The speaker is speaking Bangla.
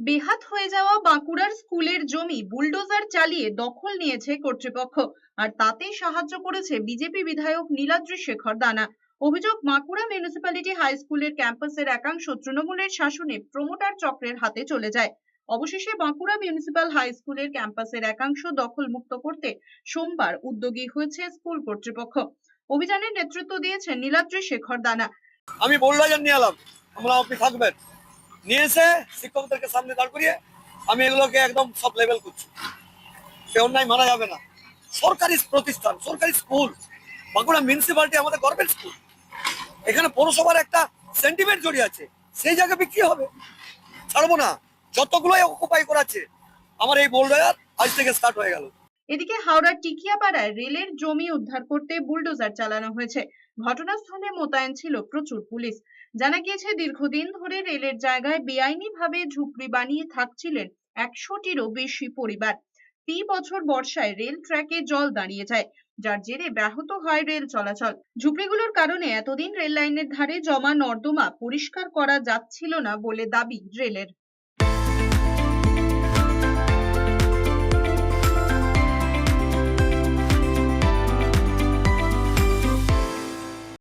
বেহাত হয়ে যাওয়া বাঁকুড়ার স্কুলের জমি বুলডোজার চালিয়ে দখল নিয়েছে কর্তৃপক্ষ, আর তাতেই সাহায্য করেছে বিজেপি বিধায়ক নীলাদ্রি শেখর দানা। অভিযোগ, বাঁকুড়া মিউনিসিপ্যালিটি হাই স্কুলের ক্যাম্পাসের একাংশ তৃণমূলের শাসনে প্রমোটার চক্রের হাতে চলে যায়। অবশেষে বাঁকুড়া মিউনিসিপ্যাল হাই স্কুলের ক্যাম্পাসের একাংশ দখল মুক্ত করতে সোমবার উদ্যোগী হয়েছে স্কুল কর্তৃপক্ষ। অভিযানের নেতৃত্ব দিয়েছেন নীলাদ্রি শেখর দানা। আমি বুলডোজার নিয়ে এলাম, আমরা আপনি থাকবেন, নিয়ে এসে শিক্ষকদেরকে সামনে দাঁড় করিয়ে আমি এগুলোকে একদম সব লেভেল করছি। কেউ অন্যায় মানা যাবে না। সরকারি প্রতিষ্ঠান, সরকারি স্কুল, বাঁকুড়া মিউনিসিপ্যালিটি আমাদের গভর্নমেন্ট স্কুল, এখানে পৌরসভার একটা সেন্টিমেন্ট জড়িয়ে আছে, সেই জায়গা বিক্রি হবে, ছাড়বো না। যতগুলোই অকুপাই করাচ্ছে আমার এই বুলডোজার আজ থেকে স্টার্ট হয়ে গেল। এদিকে হাওড়ার টিকিয়াপাড়ায় রেলের জমি উদ্ধার করতে বুলডোজার চালানো হয়েছে। ঘটনাস্থলে মোতায়েন ছিল প্রচুর পুলিশ। জানা গিয়েছে, দীর্ঘদিন ধরে রেলের জায়গায় বেআইনিভাবে ঝুপড়ি বানিয়ে থাকছিলেন 100টিরও বেশি পরিবার। প্রতি বছর বর্ষায় রেল ট্র্যাকে জল দাঁড়িয়ে যায়, যার জেরে ব্যাহত হয় রেল চলাচল। ঝুপড়িগুলোর কারণে এতদিন রেল লাইনের ধারে জমা নর্দমা পরিষ্কার করা যাচ্ছিল না বলে দাবি রেলের।